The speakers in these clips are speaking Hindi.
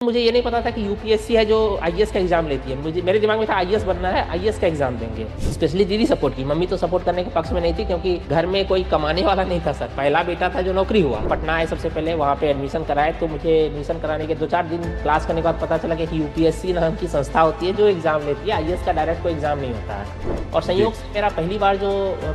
मुझे ये नहीं पता था कि यूपीएससी है जो आईएएस का एग्जाम लेती है। मुझे मेरे दिमाग में था आईएएस बनना है, आईएएस का एग्जाम देंगे। स्पेशली दीदी सपोर्ट की, मम्मी तो सपोर्ट करने के पक्ष में नहीं थी क्योंकि घर में कोई कमाने वाला नहीं था। सर पहला बेटा था जो नौकरी हुआ, पटना आए सबसे पहले, वहाँ पे एडमिशन कराए। तो मुझे एडमिशन कराने के 2-4 दिन क्लास करने के बाद पता चला कि यूपीएससी नाम की संस्था होती है जो एग्जाम लेती है, आईएएस का डायरेक्ट कोई एग्जाम नहीं होता है। और जी। संयोग से मेरा पहली बार जो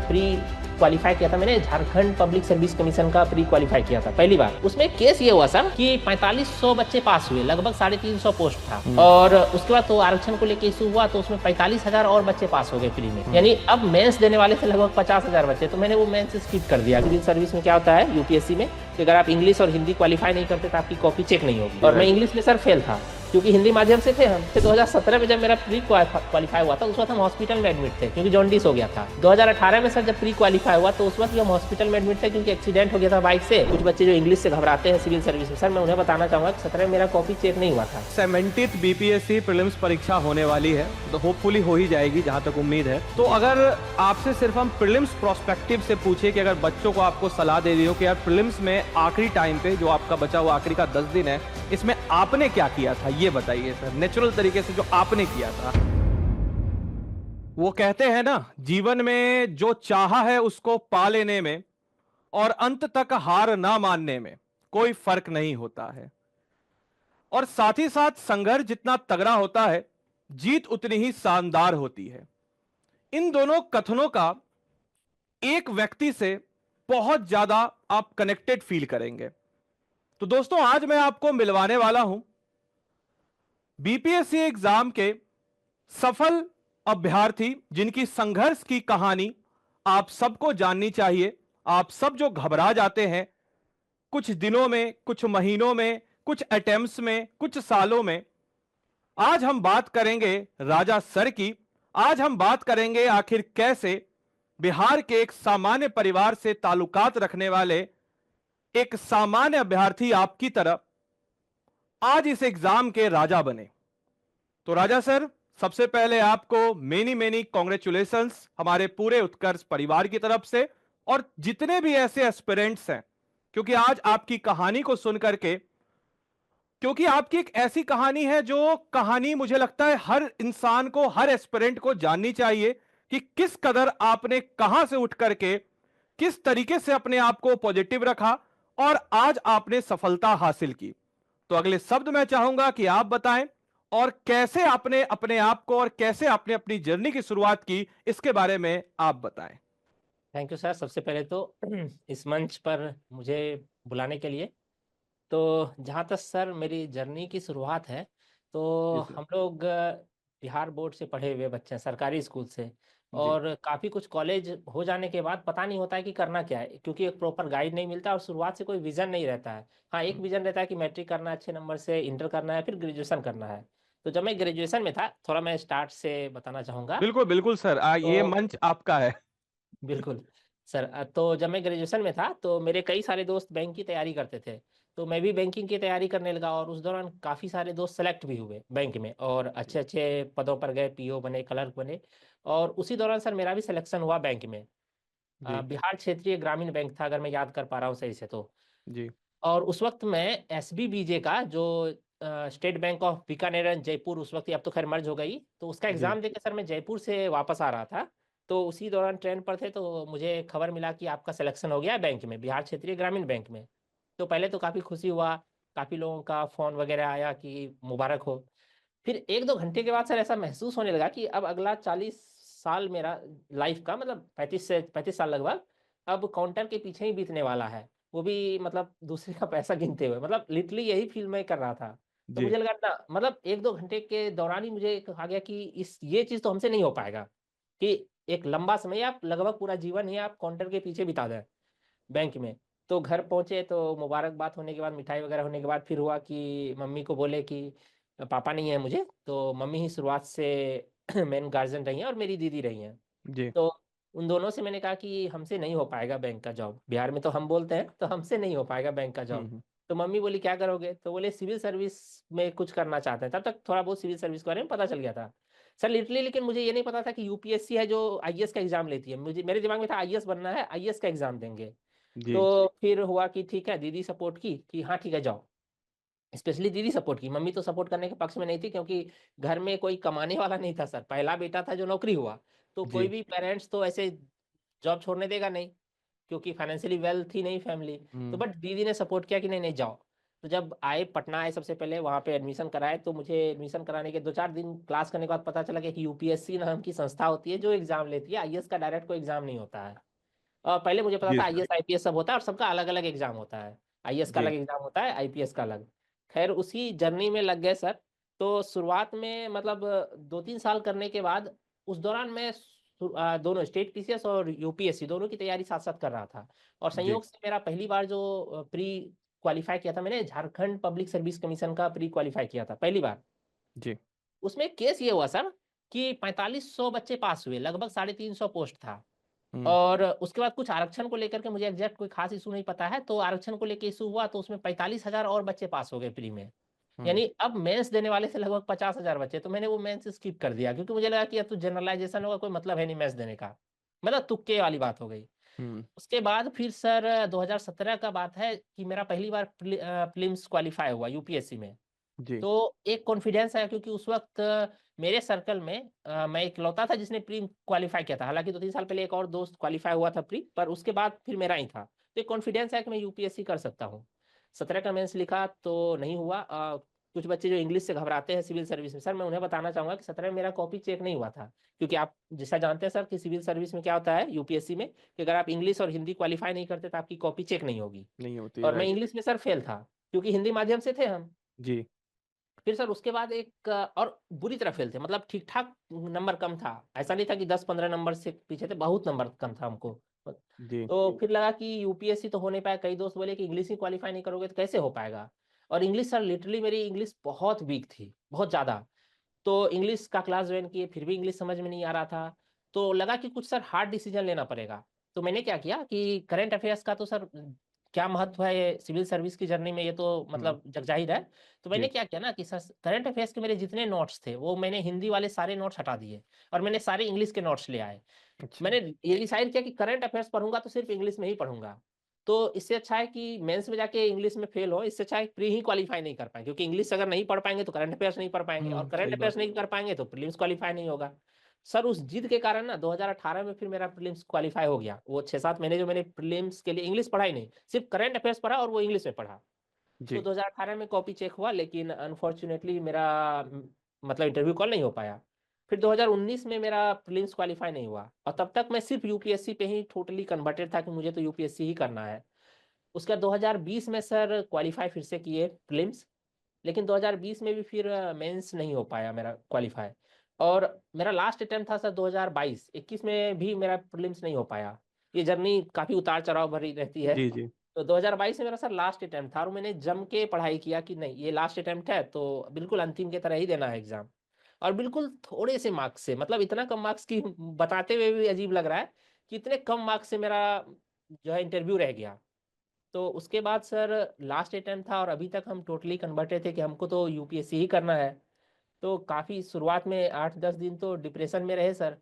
प्री क्वालिफाई किया था, मैंने झारखंड पब्लिक सर्विस कमीशन का प्री क्वालिफाई किया था पहली बार। उसमें केस ये हुआ सर कि 4500 बच्चे पास हुए, लगभग 350 पोस्ट था। और उसके बाद तो आरक्षण को लेकर इशू हुआ तो उसमें 45,000 और बच्चे पास हो गए फ्री में। यानी अब मेंस देने वाले थे लगभग 50,000 बच्चे, तो मैंने वो मेंस स्किप कर दिया। सिविल सर्विस में क्या होता है यूपीएससी में कि अगर आप इंग्लिश और हिंदी क्वालिफाई नहीं करते तो आपकी कॉपी चेक नहीं होगी। और मैं इंग्लिश में सर फेल था क्योंकि हिंदी माध्यम से थे हम। फिर 2017 में जब मेरा प्री क्वालिफाई हुआ था उस वक्त हम हॉस्पिटल में एडमिट थे क्योंकि जॉन्डिस हो गया था। 2018 में सर जब प्री क्वालिफाई हुआ तो उस वक्त हम हॉस्पिटल में एडमिट थे क्योंकि एक्सीडेंट हो गया था बाइक से। कुछ बच्चे जो इंग्लिश से घबराते हैं सिविल सर्विस में, सर मैं उन्हें बताना चाहूंगा कि 17 में मेरा कॉपी चेक नहीं हुआ था। 70th बीपीएससी प्रीलिम्स परीक्षा होने वाली है, तो होपफुली हो ही जाएगी जहां तक उम्मीद है। तो अगर आपसे सिर्फ हम प्रीलिम्स प्रोस्पेक्टिव से पूछे कि अगर बच्चों को आपको सलाह दे दी हो कि यार प्रीलिम्स में आखिरी टाइम पे जो आपका बचा हुआ आखिरी का 10 दिन है, इसमें आपने क्या किया था, ये बताइए सर, नेचुरल तरीके से जो आपने किया था। वो कहते हैं ना, जीवन में जो चाहा है उसको पा लेने में और अंत तक हार ना मानने में कोई फर्क नहीं होता है। और साथ ही साथ संघर्ष जितना तगड़ा होता है, जीत उतनी ही शानदार होती है। इन दोनों कथनों का एक व्यक्ति से बहुत ज्यादा आप कनेक्टेड फील करेंगे। तो दोस्तों, आज मैं आपको मिलवाने वाला हूं बीपीएससी एग्जाम के सफल अभ्यर्थी जिनकी संघर्ष की कहानी आप सबको जाननी चाहिए। आप सब जो घबरा जाते हैं कुछ दिनों में, कुछ महीनों में, कुछ अटेम्प्ट्स में, कुछ सालों में, आज हम बात करेंगे राजा सर की। आज हम बात करेंगे आखिर कैसे बिहार के एक सामान्य परिवार से ताल्लुकात रखने वाले एक सामान्य अभ्यर्थी आपकी तरह आज इस एग्जाम के राजा बने। तो राजा सर, सबसे पहले आपको मेनी मेनी कॉन्ग्रेचुलेशंस हमारे पूरे उत्कर्ष परिवार की तरफ से, और जितने भी ऐसे एस्पिरेंट्स हैं, क्योंकि आज आपकी कहानी को सुन करके, क्योंकि आपकी एक ऐसी कहानी है जो कहानी मुझे लगता है हर इंसान को, हर एस्पिरेंट को जाननी चाहिए कि किस कदर आपने कहां से उठ करके किस तरीके से अपने आप को पॉजिटिव रखा और आज आपने सफलता हासिल की। तो अगले शब्द मैं चाहूंगा कि आप बताएं और कैसे आपने अपने आप को और कैसे आपने अपनी जर्नी की शुरुआत की, इसके बारे में आप बताएं। थैंक यू सर, सबसे पहले तो इस मंच पर मुझे बुलाने के लिए। तो जहाँ तक सर मेरी जर्नी की शुरुआत है, तो जी सर। हम लोग बिहार बोर्ड से पढ़े हुए बच्चे हैं, सरकारी स्कूल से। जी। और काफ़ी कुछ कॉलेज हो जाने के बाद पता नहीं होता है कि करना क्या है, क्योंकि एक प्रॉपर गाइड नहीं मिलता और शुरुआत से कोई विजन नहीं रहता है। हाँ, एक विजन रहता है कि मैट्रिक करना है अच्छे नंबर से, इंटर करना है, फिर ग्रेजुएशन करना है। तो जब मैं ग्रेजुएशन में था, थोड़ा मैं स्टार्ट से बताना चाहूँगा। बिल्कुल बिल्कुल सर, ये तो मंच आपका है। बिल्कुल सर, तो जब मैं ग्रेजुएशन में था तो मेरे कई सारे दोस्त बैंक की तैयारी करते थे, तो मैं भी बैंकिंग की तैयारी करने लगा। और उस दौरान काफ़ी सारे दोस्त सेलेक्ट भी हुए बैंक में और अच्छे अच्छे पदों पर गए, पीओ बने, क्लर्क बने। और उसी दौरान सर मेरा भी सिलेक्शन हुआ बैंक में। जी। बिहार क्षेत्रीय ग्रामीण बैंक था, अगर मैं याद कर पा रहा हूँ सही से तो। जी। और उस वक्त मैं एसबीबीजे का जो state bank of Bikaner and Jaipur, उस वक्त अब तो खैर मर्ज हो गई, तो उसका जी। एग्जाम देकर सर मैं जयपुर से वापस आ रहा था। तो उसी दौरान ट्रेन पर थे तो मुझे खबर मिला कि आपका सिलेक्शन हो गया है बैंक में, बिहार क्षेत्रीय ग्रामीण बैंक में। तो पहले तो काफ़ी खुशी हुआ, काफ़ी लोगों का फ़ोन वगैरह आया कि मुबारक हो। फिर 1-2 घंटे के बाद सर ऐसा महसूस होने लगा कि अब अगला 40 साल मेरा लाइफ का, मतलब 35 साल लगभग, अब काउंटर के पीछे ही बीतने वाला है। वो भी मतलब दूसरे का पैसा गिनते हुए, मतलब लिटरली यही फील मैं कर रहा था। तो जी। मुझे लगा ना, मतलब 1-2 घंटे के दौरान ही मुझे कहा गया कि इस ये चीज़ तो हमसे नहीं हो पाएगा कि एक लंबा समय, आप लगभग पूरा जीवन ही आप काउंटर के पीछे बिता दें बैंक में। तो घर पहुँचे तो मुबारकबाद होने के बाद, मिठाई वगैरह होने के बाद फिर हुआ कि मम्मी को बोले कि पापा नहीं है मुझे, तो मम्मी ही शुरुआत से मेन गार्जियन रही हैं और मेरी दीदी रही हैं। जी। तो उन दोनों से मैंने कहा कि हमसे नहीं हो पाएगा बैंक का जॉब, बिहार में तो हम बोलते हैं तो हमसे नहीं हो पाएगा बैंक का जॉब। हम्म। तो मम्मी बोली क्या करोगे, तो बोले सिविल सर्विस में कुछ करना चाहते हैं। तब तक थोड़ा बहुत सिविल सर्विस के बारे में पता चल गया था सर लिटरली, लेकिन मुझे ये नहीं पता था कि यूपीएससी है जो आईएएस का एग्जाम लेती है। मुझे मेरे दिमाग में था आईएएस बनना है, आईएएस का एग्जाम देंगे। जी। तो फिर हुआ कि ठीक है, दीदी सपोर्ट की कि हाँ ठीक है जाओ। स्पेशली दीदी सपोर्ट की, मम्मी तो सपोर्ट करने के पक्ष में नहीं थी, क्योंकि घर में कोई कमाने वाला नहीं था सर, पहला बेटा था जो नौकरी हुआ, तो कोई जी। भी पेरेंट्स तो ऐसे जॉब छोड़ने देगा नहीं, क्योंकि फाइनेंशियली वेल थी नहीं फैमिली। तो बट दीदी ने सपोर्ट किया कि नहीं नहीं जाओ। तो जब आए पटना आए, सबसे पहले वहाँ पे एडमिशन कराए, तो मुझे एडमिशन कराने के 2-4 दिन क्लास करने के बाद पता चला कि यूपीएससी नाम की संस्था होती है जो एग्जाम लेती है, आईएएस का डायरेक्ट कोई एग्जाम नहीं होता है। और पहले मुझे पता जी था सर। आईएएस आईपीएस सब होता है और सबका अलग अलग एग्जाम होता है, आईएएस का अलग जी। एग्जाम होता है, आईपीएस का अलग। खैर उसी जर्नी में लग गए सर। तो शुरुआत में मतलब 2-3 साल करने के बाद, उस दौरान मैं दोनों स्टेट पीसीएस और यूपीएससी दोनों की तैयारी साथ साथ कर रहा था। और जी। संयोग से मेरा पहली बार जो प्री क्वालिफाई किया था मैंने, झारखंड पब्लिक सर्विस कमीशन का प्री क्वालिफाई किया था पहली बार। जी। उसमें केस ये हुआ सर कि 4500 बच्चे पास हुए, लगभग 350 पोस्ट था। हम्म। और उसके बाद कुछ आरक्षण को लेकर के, मुझे एग्जैक्ट कोई खास इशू नहीं पता है, तो आरक्षण को लेकर इशू हुआ, तो उसमें 45,000 और बच्चे पास हो गए प्री में। हम्म। यानी अब मेंस देने वाले से लगभग 50,000 बच्चे, तो मैंने वो मेंस स्किप कर दिया, क्योंकि मुझे लगा कि अब तो जनरलाइजेशन होगा, कोई मतलब है नहीं मेंस देने का, मतलब तुक्के वाली बात हो गई। हम्म। उसके बाद फिर सर 2017 का बात है कि मेरा पहली बार प्रीलिम्स क्वालिफाई हुआ यूपीएससी में। जी। तो एक कॉन्फिडेंस आया, क्योंकि उस वक्त मेरे सर्कल में मैं इकलौता था जिसने प्री क्वालिफाई किया था, हालांकि 2-3 साल पहले एक और दोस्त क्वालिफाई हुआ था प्री, पर उसके बाद फिर मेरा ही था। तो एक कॉन्फिडेंस है कि मैं यूपीएससी कर सकता हूँ। 17 का मेंस लिखा तो नहीं हुआ। कुछ बच्चे जो इंग्लिश से घबराते हैं सिविल सर्विस में, सर मैं उन्हें बताना चाहूंगा कि 17 में मेरा कॉपी चेक नहीं हुआ था, क्योंकि आप जैसा जानते हैं सर कि सिविल सर्विस में क्या होता है यूपीएससी में, कि अगर आप इंग्लिश और हिंदी क्वालिफाई नहीं करते तो आपकी कॉपी चेक नहीं होगी। नहीं होती है, और मैं राइट। इंग्लिश में सर फेल था, क्योंकि हिंदी माध्यम से थे हम। जी। फिर सर उसके बाद एक और बुरी तरह फेल थे, मतलब ठीक ठाक नंबर कम था, ऐसा नहीं था कि 10-15 नंबर से पीछे थे, बहुत नंबर कम था हमको। जी। तो फिर लगा कि यूपीएससी तो हो नहीं पाया, कई दोस्त बोले कि इंग्लिश ही क्वालिफाई नहीं करोगे तो कैसे हो पाएगा। और इंग्लिश सर लिटरली मेरी इंग्लिश बहुत वीक थी, बहुत ज़्यादा। तो इंग्लिश का क्लास ज्वाइन किए, फिर भी इंग्लिश समझ में नहीं आ रहा था। तो लगा कि कुछ सर हार्ड डिसीजन लेना पड़ेगा। तो मैंने क्या किया कि करंट अफेयर्स का तो सर क्या महत्व है ये सिविल सर्विस की जर्नी में, ये तो हम्म। मतलब जगजाहिर है। तो मैंने जी। क्या किया ना कि सर करंट अफेयर्स के मेरे जितने नोट्स थे वो मैंने हिंदी वाले सारे नोट्स हटा दिए, और मैंने सारे इंग्लिश के नोट्स ले आए। अच्छा। मैंने ये डिसाइड किया कि करंट अफेयर्स पढ़ूंगा तो सिर्फ इंग्लिश में ही पढ़ूंगा। तो इससे अच्छा है कि मेंस में जाके इंग्लिश में फेल हो, इससे अच्छा है प्री ही क्वालिफाई नहीं कर पाए, क्योंकि इंग्लिश अगर नहीं पढ़ पाएंगे तो करंट अफेयर्स नहीं पढ़ पाएंगे, और करंट सही बात। अफेयर्स नहीं कर पाएंगे तो प्रीलिम्स क्वालिफाई नहीं होगा। सर उस जिद के कारण ना 2018 में फिर मेरा प्रीलिम्स क्वालिफाई हो गया। वो 6-7 महीने जो मैंने प्रीलिम्स के लिए इंग्लिश पढ़ा ही नहीं, सिर्फ करंट अफेयर्स पढ़ा और वो इंग्लिश में पढ़ा। तो जी। 2018 में कॉपी चेक हुआ, लेकिन अनफॉर्चुनेटली मेरा मतलब इंटरव्यू कॉल नहीं हो पाया। फिर 2019 में मेरा प्रीलिम्स क्वालिफाई नहीं हुआ, और तब तक मैं सिर्फ यूपीएससी पे ही टोटली कन्वर्टेड था कि मुझे तो यूपीएससी ही करना है। उसके बाद 2020 में सर क्वालिफाई फिर से किए प्रीलिम्स, लेकिन 2020 में भी फिर मेंस नहीं हो पाया मेरा क्वालिफाई। और मेरा लास्ट अटेम्प्ट था सर 2022, 21 में भी मेरा प्रीलिम्स नहीं हो पाया। ये जर्नी काफ़ी उतार चढ़ाव भरी रहती है। जी। जी। तो 2022 में मेरा सर लास्ट अटेम्प्ट था, और मैंने जम के पढ़ाई किया कि नहीं ये लास्ट अटेम्प्ट है, तो बिल्कुल अंतिम की तरह ही देना है एग्जाम। और बिल्कुल थोड़े से मार्क्स से, मतलब इतना कम मार्क्स की बताते हुए भी अजीब लग रहा है कि इतने कम मार्क्स से मेरा जो है इंटरव्यू रह गया। तो उसके बाद सर लास्ट अटेम्प्ट था, और अभी तक हम टोटली कन्वर्टेड थे कि हमको तो यूपीएससी ही करना है। तो काफ़ी शुरुआत में 8-10 दिन तो डिप्रेशन में रहे सर।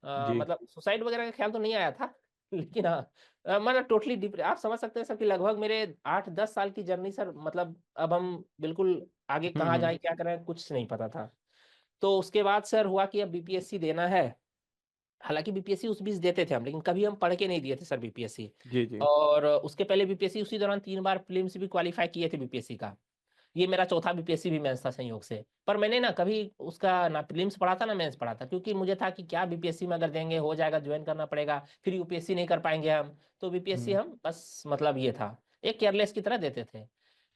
जी। मतलब सुसाइड वगैरह का ख्याल तो नहीं आया था लेकिन हाँ, मतलब टोटली डिप्रे आप समझ सकते हैं सर कि लगभग मेरे 8-10 साल की जर्नी सर, मतलब अब हम बिल्कुल आगे कहाँ हम्म। जाएं क्या करें कुछ नहीं पता था। तो उसके बाद सर हुआ कि अब बीपीएससी देना है। हालांकि बीपीएससी उस बीच देते थे हम, लेकिन कभी हम पढ़ के नहीं दिए थे सर बीपीएससी। जी। जी। और उसके पहले बीपीएससी उसी दौरान 3 बार प्रीलिम्स भी क्वालिफाई किए थे बीपीएससी का। ये मेरा चौथा बीपीएससी भी मेंस था संयोग से। पर मैंने ना कभी उसका ना प्रीलिम्स पढ़ा था ना मेंस पढ़ा था, क्योंकि मुझे था कि क्या बीपीएससी में अगर देंगे हो जाएगा, ज्वाइन करना पड़ेगा, फिर यूपीएससी नहीं कर पाएंगे हम, तो बीपीएससी हम्म। हम बस मतलब ये था, एक केयरलेस की तरह देते थे।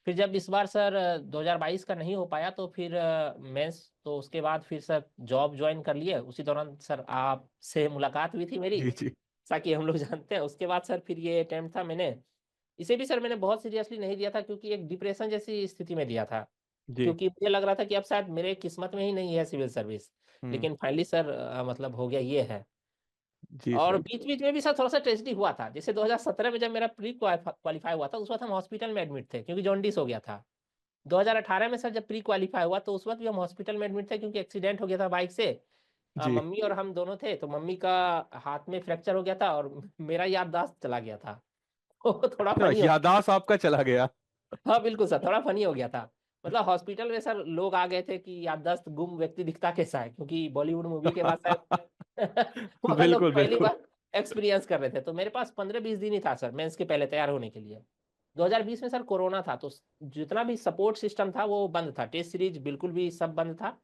फिर जब इस बार सर 2022 का नहीं हो पाया, तो फिर मेंस, तो उसके बाद फिर सर जॉब ज्वाइन कर लिए। उसी दौरान सर आपसे मुलाकात हुई थी मेरी, जी। जी। जैसा कि हम लोग जानते हैं। उसके बाद सर फिर ये अटेम्प्ट था मैंने, इसे भी सर मैंने बहुत सीरियसली नहीं दिया था, क्योंकि एक डिप्रेशन जैसी स्थिति में दिया था, जी। क्योंकि मुझे लग रहा था कि अब शायद मेरे किस्मत में ही नहीं है सिविल सर्विस। हम्म। लेकिन फाइनली सर मतलब हो गया ये है। जी और सर। बीच बीच में भी सर थोड़ा सा ट्रेजेडी हुआ था, जैसे 2017 में जब मेरा प्री क्वालिफाई हुआ था, उस वक्त हम हॉस्पिटल में एडमिट थे क्योंकि जॉन्डिस हो गया था। 2018 में सर जब प्री क्वालिफाई हुआ, तो उस वक्त भी हम हॉस्पिटल में एडमिट थे, क्योंकि एक्सीडेंट हो गया था बाइक से। जी। मम्मी और हम दोनों थे, तो मम्मी का हाथ में फ्रैक्चर हो गया था, और मेरा याददाश्त चला गया था। थोड़ा अच्छा, फनी हो। याददाश्त आपका चला गया। हाँ बिल्कुल सर, थोड़ा फनी हो गया था। मतलब हॉस्पिटल में सर लोग आ गए थे कि याददाश्त गुम व्यक्ति दिखता कैसा है, क्योंकि बॉलीवुड मूवी के बाद शायद वह लोग बिल्कुल पहली बिल्कुल। बार एक्सपीरियंस कर रहे थे। तो मेरे पास 15-20 दिन ही था सर मेंस के पहले तैयार होने के लिए। 2020 में सर कोरोना था, तो जितना भी सपोर्ट सिस्टम था वो बंद था, टेस्ट सीरीज बिल्कुल भी सब बंद था।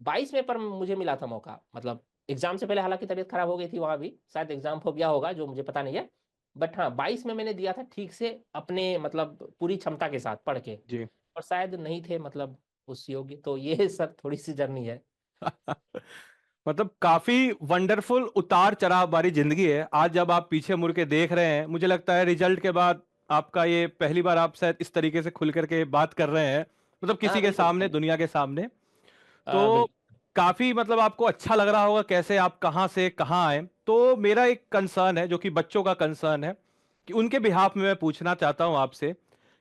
22 में पर मुझे मिला था मौका, मतलब एग्जाम से पहले, हालांकि तबीयत खराब हो गई थी वहां भी, शायद एग्जाम फोबिया होगा जो मुझे पता नहीं है। बट हाँ 22 में मैंने दिया था ठीक से, अपने मतलब पूरी क्षमता के साथ पढ़ के। जी। और शायद नहीं थे मतलब उस योग्य, तो ये सब थोड़ी सी जर्नी है। मतलब काफी वंडरफुल उतार चढ़ाव वाली जिंदगी है। आज जब आप पीछे मुड़ के देख रहे हैं, मुझे लगता है रिजल्ट के बाद आपका ये पहली बार आप शायद इस तरीके से खुल करके बात कर रहे हैं, मतलब हाँ किसी के बिल्कुल सामने, बिल्कुल। दुनिया के सामने। तो बिल्कुल काफी मतलब आपको अच्छा लग रहा होगा कैसे आप कहाँ से कहाँ आए। तो मेरा एक कंसर्न है जो कि बच्चों का कंसर्न है, कि उनके बिहाफ में मैं पूछना चाहता हूं आपसे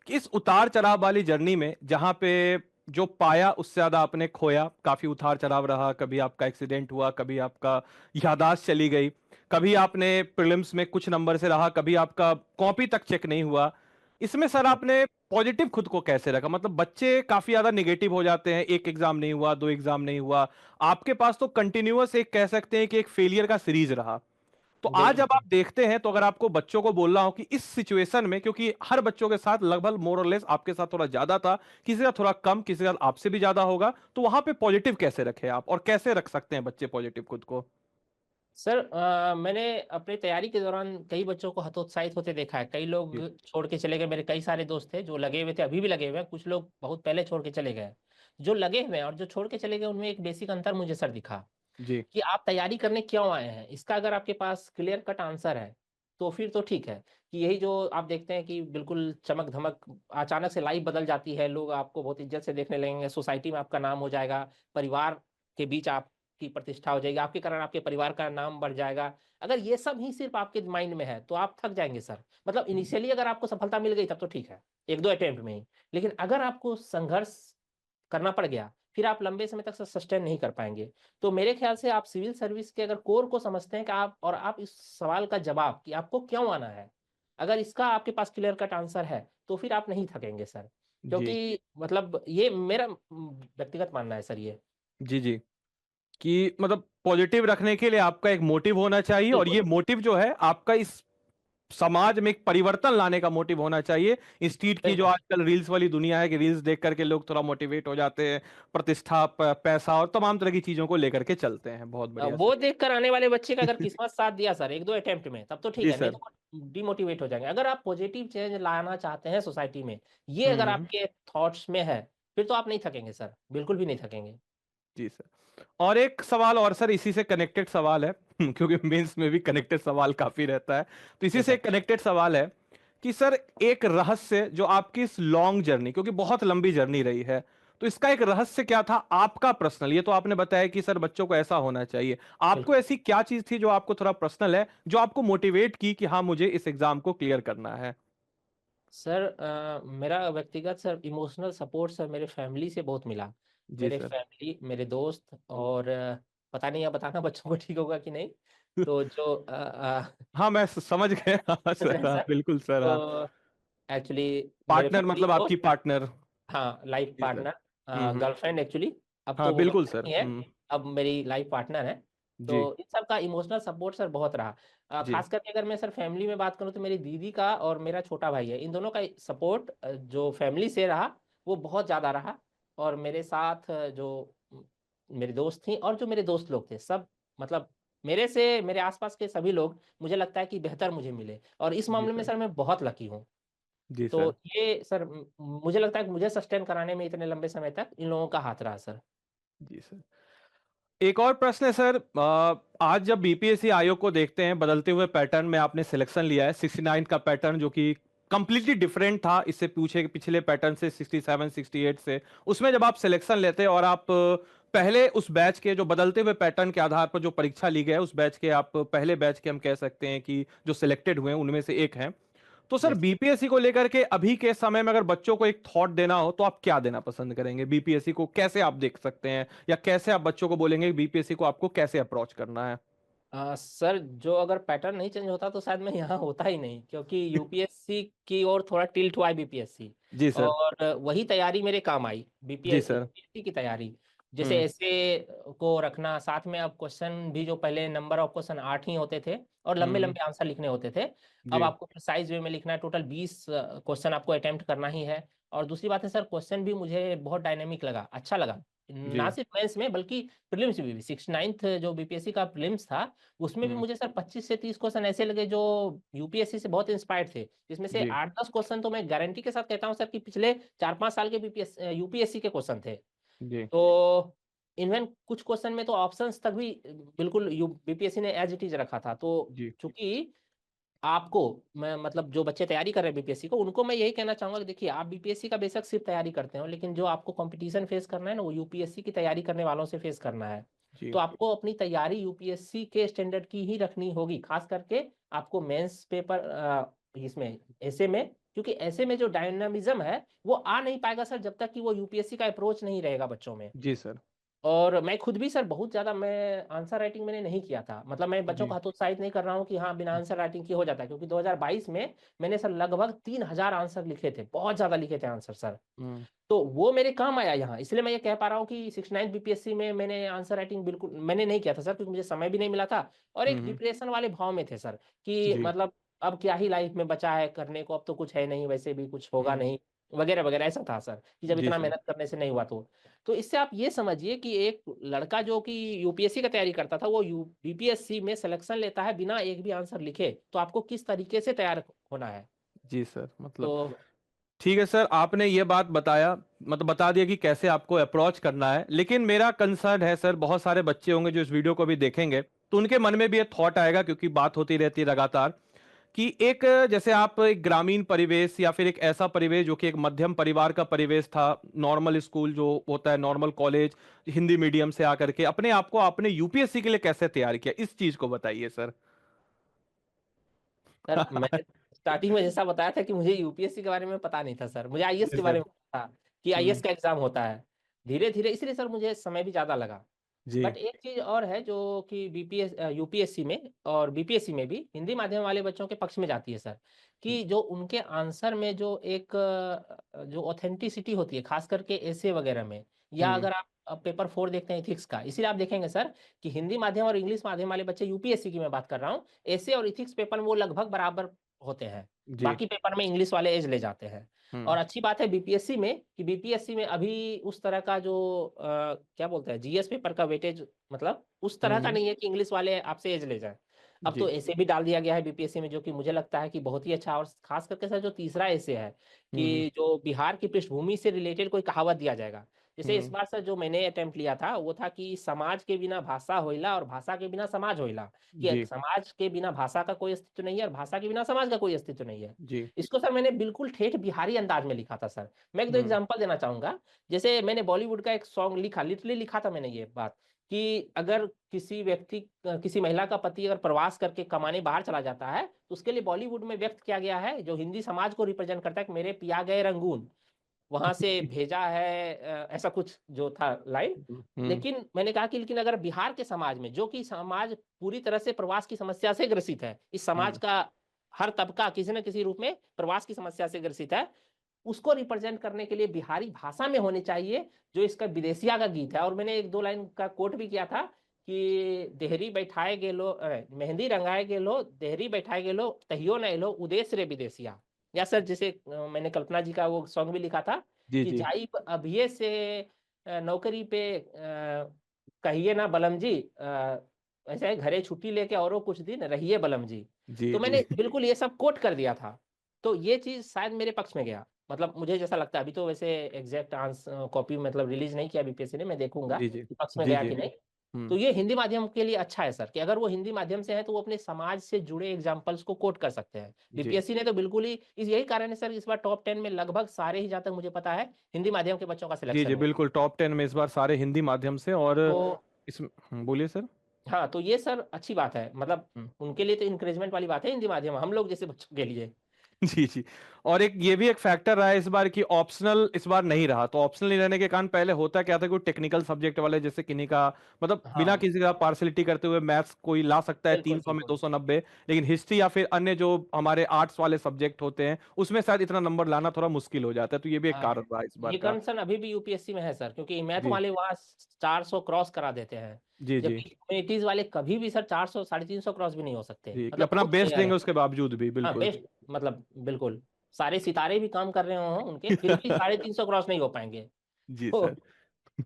कि इस उतार चढ़ाव वाली जर्नी में जहां पे जो पाया उससे ज्यादा आपने खोया, काफी उतार चढ़ाव रहा, कभी आपका एक्सीडेंट हुआ, कभी आपका यादाश्त चली गई, कभी आपने प्रीलिम्स में कुछ नंबर से रहा, कभी आपका कॉपी तक चेक नहीं हुआ। इसमें सर आपने पॉजिटिव खुद को कैसे रखा? मतलब बच्चे काफी ज्यादा निगेटिव हो जाते हैं, एक एग्जाम नहीं हुआ, दो एग्जाम नहीं हुआ, आपके पास तो कंटिन्यूअस एक कह सकते हैं कि एक फेलियर का सीरीज रहा। तो आज जब बिल्कुल। आप देखते हैं, तो अगर आपको बच्चों को बोलना हो कि इस सिचुएशन में, क्योंकि हर बच्चों के साथ लगभग मोर और लेस, आपके साथ थोड़ा ज्यादा था, किसी का थोड़ा कम, किसी का आपसे भी ज्यादा होगा, तो वहां पे पॉजिटिव कैसे रखे आप, और कैसे रख सकते हैं बच्चे पॉजिटिव खुद को? सर मैंने अपनी तैयारी के दौरान कई बच्चों को हतोत्साहित होते देखा है। कई लोग जी। छोड़ के चले गए, मेरे कई सारे दोस्त थे जो लगे हुए थे, अभी भी लगे हुए हैं, कुछ लोग बहुत पहले छोड़ के चले गए। जो लगे हुए हैं और जो छोड़ के चले गए, उनमें एक बेसिक अंतर मुझे सर दिखा जी। कि आप तैयारी करने क्यों आए हैं। इसका अगर आपके पास क्लियर कट आंसर है तो फिर तो ठीक है। कि यही जो आप देखते हैं कि बिल्कुल चमक धमक, अचानक से लाइफ बदल जाती है, लोग आपको बहुत इज्जत से देखने लगेंगे, सोसाइटी में आपका नाम हो जाएगा, परिवार के बीच आपकी प्रतिष्ठा हो जाएगी, आपके कारण आपके परिवार का नाम बढ़ जाएगा। अगर ये सब ही सिर्फ आपके माइंड में है तो आप थक जाएंगे सर। मतलब इनिशियली अगर आपको सफलता मिल गई तब तो ठीक है, एक दो अटेम्प्ट में ही। लेकिन अगर आपको संघर्ष करना पड़ गया, फिर आप लंबे समय तक सस्टेन नहीं कर पाएंगे। तो मेरे ख्याल से आप सिविल सर्विस के अगर कोर को समझते हैं कि आप, और आप इस सवाल का जवाब कि आपको क्यों आना है, अगर इसका आपके पास क्लियर कट आंसर है तो फिर आप नहीं थकेंगे सर। जी। क्योंकि मतलब ये मेरा व्यक्तिगत मानना है सर ये। जी। जी। कि मतलब पॉजिटिव रखने के लिए आपका एक मोटिव होना चाहिए, और ये बिल्कुल मोटिव जो है आपका इस समाज में एक परिवर्तन लाने का मोटिव होना चाहिए। इंस्टीट की जो बिल्कुल। आजकल रील्स वाली दुनिया है, कि रील्स देख करके लोग थोड़ा मोटिवेट हो जाते हैं, प्रतिष्ठा, पैसा और तमाम तरह की चीजों को लेकर के चलते हैं। बहुत बढ़िया वो सर। देखकर आने वाले बच्चे का अगर किस्मत साथ दिया सर एक दो अटेम्प्ट में तब तो ठीक जी है, नहीं सर। तो डिमोटिवेट हो जाएंगे। अगर आप पॉजिटिव चेंज लाना चाहते हैं सोसाइटी में, ये अगर हम्म। आपके थॉट्स में है, फिर तो आप नहीं थकेंगे सर, बिल्कुल भी नहीं थकेंगे। जी सर। और एक सवाल और सर, इसी से कनेक्टेड सवाल है, क्योंकि मेंस में भी कनेक्टेड सवाल काफी रहता है, तो इसी यस से सर। एक कनेक्टेड सवाल है कि सर एक रहस्य जो आपकी इस लॉन्ग जर्नी, क्योंकि बहुत लंबी जर्नी रही है, तो इसका एक रहस्य क्या था आपका पर्सनल? ये तो आपने बताया कि सर बच्चों को ऐसा होना चाहिए, आपको बिल्कुल ऐसी क्या चीज थी जो आपको थोड़ा पर्सनल है, जो आपको मोटिवेट की कि हाँ मुझे इस एग्जाम को क्लियर करना है? सर मेरा व्यक्तिगत सर इमोशनल सपोर्ट सर मेरे फैमिली से बहुत मिला। जी मेरे सर। फैमिली, मेरे दोस्त, और पता नहीं अब बताना बच्चों को ठीक होगा कि नहीं। तो जो हाँ मैं समझ गया। हाँ सर, हाँ सर, बिल्कुल सर, हाँ। तो एक्चुअली मेरे पार्टनर फैमिली मतलब आपकी दोस्त, पार्टनर? हाँ लाइफ जी सर। पार्टनर, हम्म। गर्लफ्रेंड एक्चुअली, अब हाँ तो वो बिल्कुल गर्लफ्रेंड सर। नहीं है, अब मेरी लाइफ पार्टनर है। जी। तो इन सब का इमोशनल सपोर्ट सर बहुत रहा। जी। खास करके अगर मैं सर फैमिली में बात करूँ तो मेरी दीदी का और मेरा छोटा भाई है, इन दोनों का सपोर्ट जो फैमिली से रहा वो बहुत ज़्यादा रहा। और मेरे साथ जो मेरे दोस्त थी और जो मेरे दोस्त लोग थे सब, मतलब मेरे से मेरे आसपास के सभी लोग, मुझे लगता है कि बेहतर मुझे मिले, और इस जी मामले में सर। सर मैं बहुत लकी हूँ। जी तो सर। ये सर मुझे लगता है कि मुझे सस्टेन कराने में इतने लंबे समय तक इन लोगों का हाथ रहा सर। जी सर। एक और प्रश्न है सर, आज जब बीपीएससी आयोग को देखते हैं, बदलते हुए पैटर्न में आपने सिलेक्शन लिया है, 69 का पैटर्न जो कि कंप्लीटली डिफरेंट था इससे पूछे पिछले पैटर्न से, 67 68 से, उसमें जब आप सिलेक्शन लेते हैं और आप पहले उस बैच के जो बदलते हुए पैटर्न के आधार पर जो परीक्षा ली गई है, उस बैच के आप पहले बैच के हम कह सकते हैं कि जो सिलेक्टेड हुए हैं उनमें से एक हैं, तो सर यस। बीपीएससी को लेकर के अभी के समय में अगर बच्चों को एक थॉट देना हो तो आप क्या देना पसंद करेंगे? बीपीएससी को कैसे आप देख सकते हैं, या कैसे आप बच्चों को बोलेंगे बीपीएससी को आपको कैसे अप्रोच करना है? सर जो अगर पैटर्न नहीं चेंज होता तो शायद मैं यहाँ होता ही नहीं, क्योंकि यूपीएससी की ओर थोड़ा टिल्ट हुआ है बीपीएससी। जी सर। और वही तैयारी मेरे काम आई, जी बीपीएस सर। यूपीएससी की तैयारी। जैसे हम्म। ऐसे को रखना साथ में, अब क्वेश्चन भी जो पहले नंबर ऑफ क्वेश्चन 8 ही होते थे और लंबे हम्म। लंबे आंसर लिखने होते थे, अब जी आपको प्रिसाइज वे में लिखना है। टोटल 20 क्वेश्चन आपको अटेम्प्ट करना ही है। और दूसरी बात है सर, क्वेश्चन भी मुझे बहुत डायनेमिक लगा, अच्छा लगा। ना जी सिर्फ मेंस में बल्कि प्रीलिम्स में भी, 69th जो बीपीएससी का प्रीलिम्स था उसमें भी हम्म। मुझे सर 25 से 30 क्वेश्चन ऐसे लगे जो यूपीएससी से बहुत इंस्पायर्ड थे, जिसमें से जी 8-10 क्वेश्चन तो मैं गारंटी के साथ कहता हूं सर कि पिछले 4-5 साल के बीपीएस यूपीएससी के क्वेश्चन थे। जी तो इवन कुछ क्वेश्चन में तो ऑप्शंस तक भी बिल्कुल बीपीएससी ने एज इट इज रखा था। तो जी चूंकि आपको, मैं मतलब जो बच्चे तैयारी कर रहे हैं बीपीएससी को, उनको मैं यही कहना चाहूंगा कि देखिए, आप बीपीएससी का बेशक सिर्फ तैयारी करते हो, लेकिन जो आपको कंपटीशन फेस करना है ना, वो यूपीएससी की तैयारी करने वालों से फेस करना है। जी तो आपको अपनी तैयारी यूपीएससी के स्टैंडर्ड की ही रखनी होगी, खास करके आपको मेंस पेपर इसमें ऐसे में, क्योंकि ऐसे में जो डायनामिज्म है वो आ नहीं पाएगा सर जब तक कि वो यूपीएससी का अप्रोच नहीं रहेगा बच्चों में। जी सर। और मैं खुद भी सर बहुत ज्यादा, मैं आंसर राइटिंग मैंने नहीं किया था, मतलब मैं बच्चों को जी हतोत्साहित नहीं कर रहा हूँ कि हाँ बिना आंसर राइटिंग के हो जाता है, क्योंकि 2022 में मैंने सर लगभग 3,000 आंसर लिखे थे, बहुत ज्यादा लिखे थे आंसर सर। हम्म। तो वो मेरे काम आया यहाँ, इसलिए मैं ये कह पा रहा हूँ कि 69 बीपीएससी में मैंने आंसर राइटिंग बिल्कुल मैंने नहीं किया था सर, क्योंकि मुझे समय भी नहीं मिला था। और एक हम्म। डिप्रेशन वाले भाव में थे सर, कि जी मतलब अब क्या ही लाइफ में बचा है करने को, अब तो कुछ है नहीं, वैसे भी कुछ होगा हम्म। नहीं, वगैरह वगैरह, ऐसा था सर कि जब जी इतना सर। मेहनत करने से नहीं हुआ तो इससे आप ये समझिए कि एक लड़का जो कि यूपीएससी का तैयारी करता था, वो यू बीपीएससी में सिलेक्शन लेता है बिना एक भी आंसर लिखे, तो आपको किस तरीके से तैयार होना है। जी सर मतलब तो ठीक है सर, आपने ये बात बताया, मतलब बता दिया कि कैसे आपको अप्रोच करना है। लेकिन मेरा कंसर्न है सर, बहुत सारे बच्चे होंगे जो इस वीडियो को भी देखेंगे, तो उनके मन में भी ये थॉट आएगा, क्योंकि बात होती रहती है लगातार, कि एक जैसे आप एक ग्रामीण परिवेश या फिर एक ऐसा परिवेश जो कि एक मध्यम परिवार का परिवेश था, नॉर्मल स्कूल जो होता है, नॉर्मल कॉलेज, हिंदी मीडियम से आकर के अपने आप को आपने यूपीएससी के लिए कैसे तैयार किया, इस चीज को बताइए सर। सर मैंने स्टार्टिंग में जैसा बताया था कि मुझे यूपीएससी के बारे में पता नहीं था सर, मुझे आईएएस जी के बारे सर। में पता था कि आईएएस हम्म। का एग्जाम होता है। धीरे धीरे इसलिए सर मुझे समय भी ज्यादा लगा। जी बट एक चीज और है जो कि बीपीएस यूपीएससी में और बीपीएससी में भी हिंदी माध्यम वाले बच्चों के पक्ष में जाती है सर, कि जो उनके आंसर में जो एक जो ऑथेंटिसिटी होती है, खास करके ऐसे वगैरह में, या हम्म। अगर आप पेपर 4 देखते हैं इथिक्स का, इसीलिए आप देखेंगे सर कि हिंदी माध्यम और इंग्लिश माध्यम वाले बच्चे, यूपीएससी की मैं बात कर रहा हूँ, ऐसे और इथिक्स पेपर में वो लगभग बराबर होते हैं। जी बाकी पेपर में इंग्लिश वाले एज ले जाते हैं। और हम्म। अच्छी बात है बीपीएससी में कि बीपीएससी में अभी उस तरह का जो क्या बोलते हैं जीएस पेपर का वेटेज, मतलब उस तरह का हम्म। नहीं है कि इंग्लिश वाले आपसे एज ले जाएं। अब तो जी ऐसे भी डाल दिया गया है बीपीएससी में, जो कि मुझे लगता है कि बहुत ही अच्छा। और खास करके सर जो तीसरा ऐसे है हम्म। कि जो बिहार की पृष्ठभूमि से रिलेटेड कोई कहावत दिया जाएगा। जैसे इस हम्म। बार सर जो मैंने अटेम्प्ट लिया था वो था कि समाज के बिना भाषा होइला और भाषा के बिना समाज होइला, कि जी समाज के बिना भाषा का कोई अस्तित्व नहीं है और भाषा के बिना समाज का कोई अस्तित्व नहीं है। जी इसको सर मैंने बिल्कुल ठेठ बिहारी अंदाज में लिखा था सर। मैं एक दो हम्म। एग्जांपल देना चाहूंगा। जैसे मैंने बॉलीवुड का एक सॉन्ग लिखा, लिटरली लिखा था मैंने ये बात, कि अगर किसी व्यक्ति किसी महिला का पति अगर प्रवास करके कमाने बाहर चला जाता है, तो उसके लिए बॉलीवुड में व्यक्त किया गया है, जो हिंदी समाज को रिप्रेजेंट करता है, कि मेरे पिया गए रंगून वहां से भेजा है, ऐसा कुछ जो था लाइन। हम्म। लेकिन मैंने कहा कि लेकिन अगर बिहार के समाज में, जो कि समाज पूरी तरह से प्रवास की समस्या से ग्रसित है, इस समाज हम्म। का हर तबका किसी न किसी रूप में प्रवास की समस्या से ग्रसित है, उसको रिप्रेजेंट करने के लिए बिहारी भाषा में होने चाहिए, जो इसका विदेशिया का गीत है। और मैंने एक दो लाइन का कोट भी किया था कि देहरी बैठाए गेलो मेहंदी रंगाए गेलो, देहरी बैठाए गेलो तहियो न एलो उदेश रे विदेशिया। या सर जैसे मैंने कल्पना जी का वो सॉन्ग भी लिखा था जी कि जी जाई अभिये से नौकरी पे कहिए ना बलम जी, ऐसे है, घरे छुट्टी लेके औरो कुछ दिन रहिए बलम जी। जी तो जी मैंने बिल्कुल ये सब कोट कर दिया था। तो ये चीज शायद मेरे पक्ष में गया, मतलब मुझे जैसा लगता है। अभी तो वैसे एग्जैक्ट आंसर कॉपी मतलब रिलीज नहीं किया बीपीएससी ने, मैं देखूंगा जी जी कि पक्ष में जी गया जी कि नहीं। तो हम्म। ये हिंदी माध्यम के लिए अच्छा है सर, कि अगर वो हिंदी माध्यम से है तो वो अपने समाज से जुड़े एग्जाम्पल्स को कोट कर सकते हैं। जी बीपीएससी ने तो बिल्कुल ही इस यही कारण है सर, इस बार टॉप 10 में लगभग सारे ही, जहां तक मुझे पता है, हिंदी माध्यम के बच्चों का जी सिलेक्शन जी हुआ। बिल्कुल, टॉप 10 में इस बार सारे हिंदी माध्यम से। और तो इस बोलिए सर। हाँ, तो ये सर अच्छी बात है, मतलब हम्म। उनके लिए तो इंकरेजमेंट वाली बात है हिंदी माध्यम, हम लोग जैसे बच्चों के लिए। जी जी। और एक ये भी एक फैक्टर रहा है इस बार की ऑप्शनल इस बार नहीं रहा, तो ऑप्शनल नहीं रहने के कारण पहले होता क्या था कि टेक्निकल सब्जेक्ट वाले जैसे किन्हीं का मतलब बिना हाँ किसी का पार्सलिटी करते हुए मैथ्स कोई ला सकता है बिल्कुल 300 में बिल्कुल। 290, लेकिन हिस्ट्री या फिर अन्य जो हमारे आर्ट्स वाले सब्जेक्ट होते हैं उसमें शायद इतना नंबर लाना थोड़ा मुश्किल हो जाता है, तो ये भी एक हाँ कारण रहा इस बार ये का। कंसर्न अभी भी यूपीएससी में है सर, क्योंकि मैथ जी वाले वहाँ 400 क्रॉस करा देते हैं, जी जी जबकि ह्यूमैनिटीज वाले कभी भी सर 400 350 क्रॉस भी नहीं हो सकते, जी, कि मतलब अपना बहुत बेस्ट रेयर देंगे है। उसके बावजूद भी, हाँ बिल्कुल। बेस्ट, मतलब बिल्कुल सारे सितारे भी काम कर रहे हो उनके, फिर भी 350 क्रॉस नहीं हो पाएंगे। जी तो सर।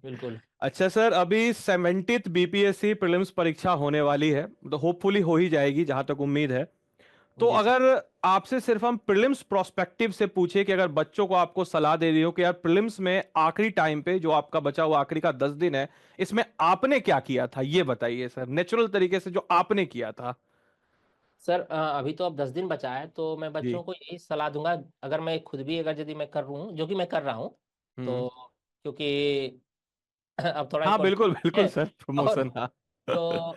बिल्कुल। अच्छा सर, अभी 70th बीपीएससी प्रीलिम्स परीक्षा होने वाली है, तो होपफुली हो ही जाएगी जहां तक उम्मीद है। तो जी सर। अगर आपसे सिर्फ हम प्रीलिम्स प्रोस्पेक्टिव से पूछे कि अगर बच्चों को आपको सलाह दे रही हो कि यार प्रीलिम्स में आखिरी टाइम पे जो आपका बचा हुआ आखिरी का 10 दिन है, इसमें आपने क्या किया था, ये बताइए सर, नेचुरल तरीके से जो आपने किया था। सर अभी तो अब 10 दिन बचा है, तो मैं जी। बच्चों को यही सलाह दूंगा, अगर मैं खुद भी अगर यदि मैं कर रहा हूँ जो कि मैं कर रहा हूँ, हम्म। तो क्योंकि अब थोड़ा हाँ बिल्कुल कॉम्पिटिशन बिल्कुल है। सर, और प्रमोशन, हाँ। तो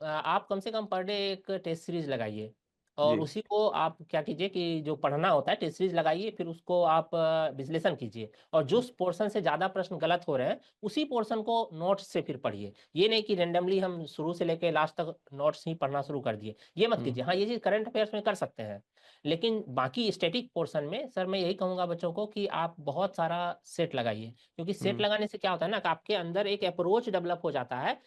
आप कम से कम पर डे एक टेस्ट सीरीज लगाइए, और जी। उसी को आप क्या कीजिए कि जो पढ़ना होता है टेस्ट सीरीज लगाइए, फिर उसको आप विश्लेषण कीजिए, और जो पोर्शन से ज़्यादा प्रश्न गलत हो रहे हैं उसी पोर्शन को नोट्स से फिर पढ़िए। ये नहीं कि रेंडमली हम शुरू से लेकर लास्ट तक नोट्स ही पढ़ना शुरू कर दिए, ये मत हम्म कीजिए। हाँ ये चीज़ करंट अफेयर्स में कर सकते हैं, लेकिन बाकी स्टैटिक पोर्शन में सर मैं यही कहूँगा बच्चों को कि आप बहुत सारा सेट लगाइए, क्योंकि सेट हम्म। लगाने से क्या होता है ना कि आपके अंदर एक अप्रोच डेवलप हो जाता है।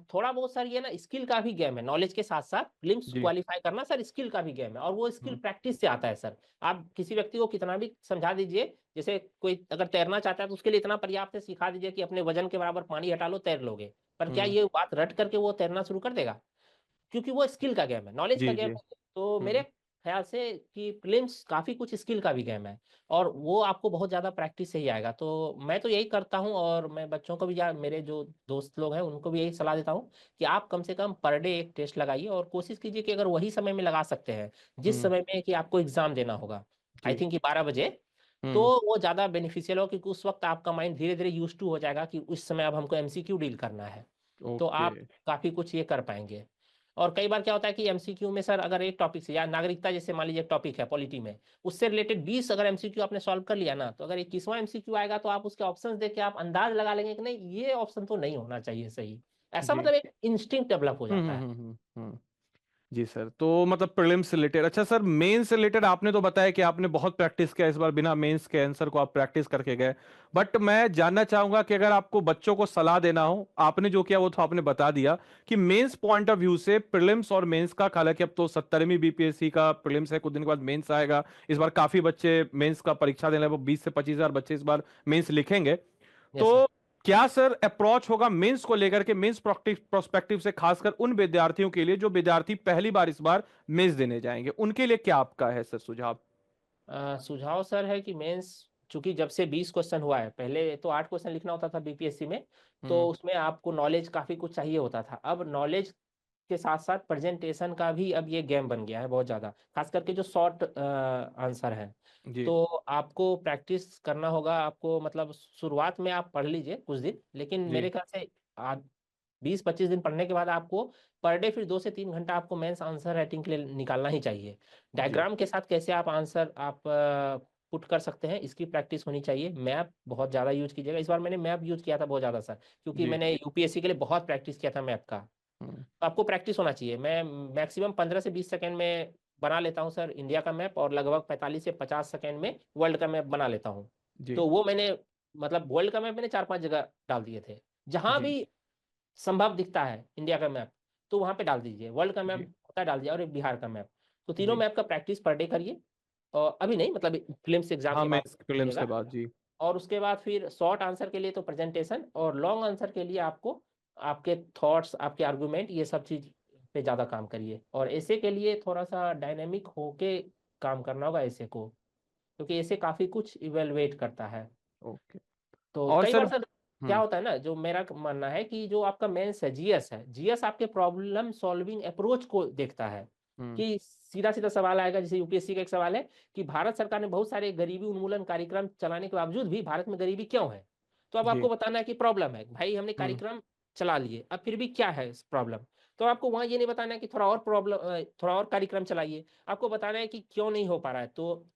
थोड़ा बहुत सर ये ना स्किल का भी गेम है, नॉलेज के साथ साथ फिल्म्स जी। क्वालिफाई करना सर स्किल का भी गेम है, और वो स्किल हम्म प्रैक्टिस से आता है सर। आप किसी व्यक्ति को कितना भी समझा दीजिए, जैसे कोई अगर तैरना चाहता है तो उसके लिए इतना पर्याप्त है, सिखा दीजिए कि अपने वजन के बराबर पानी हटा लो तैर लोगे, पर क्या हम्म। ये बात रट करके वो तैरना शुरू कर देगा? क्योंकि वो स्किल का गेम है, नॉलेज का जी गेम जी। है। तो मेरे हम्म। ख्याल से कि प्रीलिम्स काफी कुछ स्किल का भी गेम है, और वो आपको बहुत ज्यादा प्रैक्टिस से ही आएगा। तो मैं तो यही करता हूँ, और मैं बच्चों को भी या मेरे जो दोस्त लोग हैं उनको भी यही सलाह देता हूँ कि आप कम से कम पर डे एक टेस्ट लगाइए, और कोशिश कीजिए कि अगर वही समय में लगा सकते हैं जिस हम्म। समय में कि आपको एग्जाम देना होगा, आई जी। थिंक कि 12 बजे, तो हम्म। वो ज़्यादा बेनिफिशियल हो, क्योंकि उस वक्त आपका माइंड धीरे धीरे यूज टू हो जाएगा कि उस समय अब हमको एमसीक्यू डील करना है। तो ओके। आप काफ़ी कुछ ये कर पाएंगे। और कई बार क्या होता है कि एमसीक्यू में सर अगर एक टॉपिक से, या नागरिकता जैसे मान लीजिए एक टॉपिक है पॉलिटी में, उससे रिलेटेड 20 अगर एमसीक्यू आपने सॉल्व कर लिया ना, तो अगर 21वां एमसीक्यू आएगा तो आप उसके ऑप्शंस देख के आप अंदाज लगा लेंगे कि नहीं ये ऑप्शन तो नहीं होना चाहिए सही। ऐसा जी। मतलब एक इंस्टिंक्ट डेवलप हो जाता है। जी सर, तो मतलब प्रीलिम्स से रिलेटेड, अच्छा सर मेंस से रिलेटेड आपने तो बताया कि आपने बहुत प्रैक्टिस किया इस बार, बिना मेंस के आंसर को आप प्रैक्टिस करके गए, बट मैं जानना चाहूंगा कि अगर आपको बच्चों को सलाह देना हो, आपने जो किया वो तो आपने बता दिया कि मेंस पॉइंट ऑफ व्यू से प्रीलिम्स और मेंस का, हालांकि अब तो 70वीं बीपीएससी का प्रीलिम्स है, कुछ दिन के बाद मेंस आएगा, इस बार काफी बच्चे मेंस का परीक्षा देने, वो 20 से 25 हजार बच्चे इस बार मेंस लिखेंगे, यस सर। तो क्या सर अप्रोच होगा मेंस को लेकर के, मेंस प्रोस्पेक्टिव से, खासकर उन विद्यार्थियों के लिए जो विद्यार्थी पहली बार इस बार मेंस देने जाएंगे, उनके लिए क्या आपका है सर सुझाव। सुझाव सर है कि मेंस, चूंकि जब से 20 क्वेश्चन हुआ है, पहले तो 8 क्वेश्चन लिखना होता था बीपीएससी में, तो हम्म। उसमें आपको नॉलेज काफी कुछ चाहिए होता था। अब नॉलेज के साथ साथ प्रेजेंटेशन का भी अब ये गेम बन गया है बहुत ज़्यादा, खास करके जो शॉर्ट आंसर है। जी तो आपको प्रैक्टिस करना होगा, आपको मतलब शुरुआत में आप पढ़ लीजिए कुछ दिन, लेकिन जी मेरे ख्याल से 20-25 दिन पढ़ने के बाद आपको पर डे फिर 2 से 3 घंटा आपको मेंस आंसर राइटिंग के लिए निकालना ही चाहिए। जी डायग्राम के साथ कैसे आप आंसर आप पुट कर सकते हैं इसकी प्रैक्टिस होनी चाहिए। मैप बहुत ज़्यादा यूज कीजिएगा, इस बार मैंने मैप यूज किया था बहुत ज़्यादा सर, क्योंकि जी। मैंने यूपीएससी के लिए बहुत प्रैक्टिस किया था मैप का। हम्म। तो आपको प्रैक्टिस होना चाहिए। मैं मैक्सिमम 15 से 20 सेकेंड में बना लेता हूँ सर इंडिया का मैप, और लगभग 45 से 50 सेकेंड में वर्ल्ड का मैप बना लेता हूँ। जी तो वो मैंने मतलब वर्ल्ड का मैप मैंने 4-5 जगह डाल दिए थे, जहां जी भी संभव दिखता है इंडिया का मैप तो वहां पे डाल दीजिए, वर्ल्ड का मैप जी होता है डाल दिया, और एक बिहार का मैप। तो तीनों जी। मैप का प्रैक्टिस पर डे करिए, और अभी नहीं मतलब फिल्म्स एग्जाम हाँ के बाद मेंस प्रीलिम्स के कीजिएगा। बाद, जी। और उसके बाद फिर शॉर्ट आंसर के लिए तो प्रेजेंटेशन, और लॉन्ग आंसर के लिए आपको आपके थॉट्स, आपके आर्गुमेंट, ये सब चीज पे ज्यादा काम करिए। और ऐसे के लिए थोड़ा सा डायनेमिक होके काम करना होगा ऐसे को, क्योंकि ऐसे काफी कुछ इवेलुएट करता है। ओके। तो और कई सर। बार सर क्या होता है ना, जो मेरा मानना है कि जो आपका मेंस है जीएस है, जीएस आपके प्रॉब्लम सॉल्विंग अप्रोच को देखता है। हम्म। कि सीधा सीधा सवाल आएगा, जैसे यूपीएससी का एक सवाल है कि भारत सरकार ने बहुत सारे गरीबी उन्मूलन कार्यक्रम चलाने के बावजूद भी भारत में गरीबी क्यों है? तो अब जी। आपको बताना है कि प्रॉब्लम है भाई, हमने हम्म। कार्यक्रम चला लिए, अब फिर भी क्या है प्रॉब्लम? तो आपको वहाँ ये नहीं बताना है कि थोड़ा और कार्यक्रम चलाइए, आपको बताना है कि क्यों नहीं हो पा रहा है। तो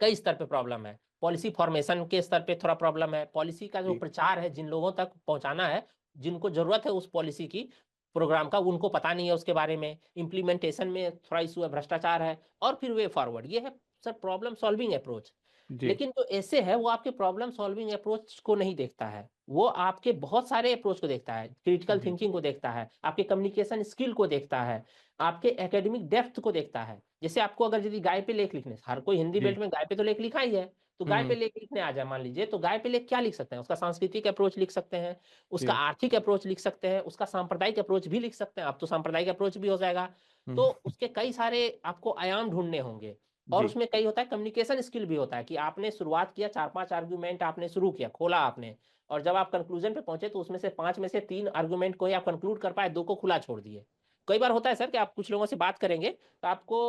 कई स्तर पे प्रॉब्लम है, पॉलिसी फॉर्मेशन के स्तर पे थोड़ा प्रॉब्लम है, पॉलिसी का जो जी प्रचार है जिन लोगों तक पहुंचाना है, जिनको जरूरत है उस पॉलिसी की, प्रोग्राम का, उनको पता नहीं है उसके बारे में, इम्प्लीमेंटेशन में थोड़ा इशू है, भ्रष्टाचार है, और फिर वे फॉरवर्ड, ये है सर प्रॉब्लम सॉल्विंग अप्रोच। जी लेकिन जो ऐसे है वो आपके प्रॉब्लम सॉल्विंग अप्रोच को नहीं देखता है, वो आपके बहुत सारे अप्रोच को देखता है, क्रिटिकल जी थिंकिंग को देखता है, आपके कम्युनिकेशन स्किल को देखता है, आपके एकेडमिक डेप्थ को देखता है। जैसे आपको अगर यदि गाय पे लेख लिखने, हर कोई हिंदी जी बेल्ट में गाय पे तो लेख लिखा ही है, तो गाय पे हम्म लेख लिखने आ जाए मान लीजिए, तो गाय पे लेख क्या लिख सकते हैं, उसका सांस्कृतिक अप्रोच लिख सकते हैं, उसका जी आर्थिक अप्रोच लिख सकते हैं, उसका सांप्रदायिक अप्रोच भी लिख सकते हैं, अब तो सांप्रदायिक अप्रोच भी हो जाएगा। तो हम्म उसके कई सारे आपको आयाम ढूंढने होंगे, और जी उसमें कई होता है कम्युनिकेशन स्किल भी होता है, कि आपने शुरुआत किया, 4-5 आर्गुमेंट आपने शुरू किया, खोला आपने, और जब आप कंक्लूजन पे पहुंचे तो उसमें से 5 में से 3 आर्गुमेंट को ही आप कंक्लूड कर पाए, 2 को खुला छोड़ दिए। कई बार होता है सर कि आप कुछ लोगों से बात करेंगे तो आपको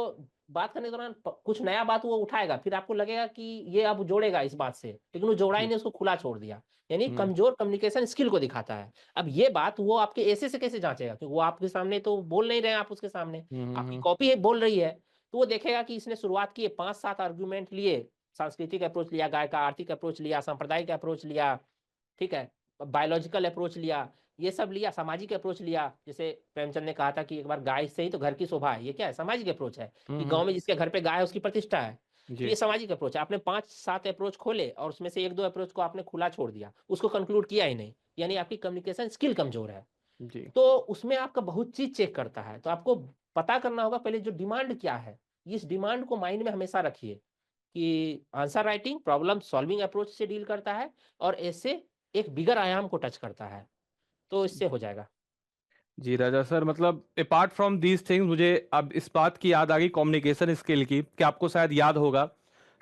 बात करने के दौरान कुछ नया बात वो उठाएगा, फिर आपको लगेगा कि ये अब जोड़ेगा इस बात से, लेकिन वो जोड़ा ही जी नहीं, उसको खुला छोड़ दिया, यानी हम्म कमजोर कम्युनिकेशन स्किल को दिखाता है। अब ये बात वो आपके ऐसे से कैसे जांचेगा, क्योंकि वो आपके सामने तो बोल नहीं रहे हैं, आप उसके सामने, आपकी हम्म कॉपी है बोल रही है, तो वो देखेगा कि इसने शुरुआत की 5-7 आर्ग्यूमेंट लिए, सांस्कृतिक अप्रोच लिया, गाय का आर्थिक अप्रोच लिया, सांप्रदायिक अप्रोच लिया, ठीक है, बायोलॉजिकल अप्रोच लिया, ये सब लिया, सामाजिक अप्रोच लिया, जैसे प्रेमचंद ने कहा था कि एक बार गाय से ही तो घर की शोभा है, ये क्या है, सामाजिक अप्रोच है, कि गांव में हम्म जिसके घर पे गाय है उसकी प्रतिष्ठा है। तो जी ये सामाजिक अप्रोच है, आपने 5-7 अप्रोच खोले और उसमें से 1-2 अप्रोच को आपने खुला छोड़ दिया, उसको कंक्लूड किया ही नहीं, यानी आपकी कम्युनिकेशन स्किल कमजोर है। जी तो उसमें आपका बहुत चीज चेक करता है, तो आपको पता करना होगा पहले जो डिमांड क्या है, इस डिमांड को माइंड में हमेशा रखिए, कि answer writing problem solving approach से डील करता है, और ऐसे एक बिगर आयाम को टच करता है, तो इससे हो जाएगा। जी राजा सर, मतलब अपार्ट फ्रॉम दीज थिंग्स मुझे अब इस बात की याद आ गई कम्युनिकेशन स्किल की, कि आपको शायद याद होगा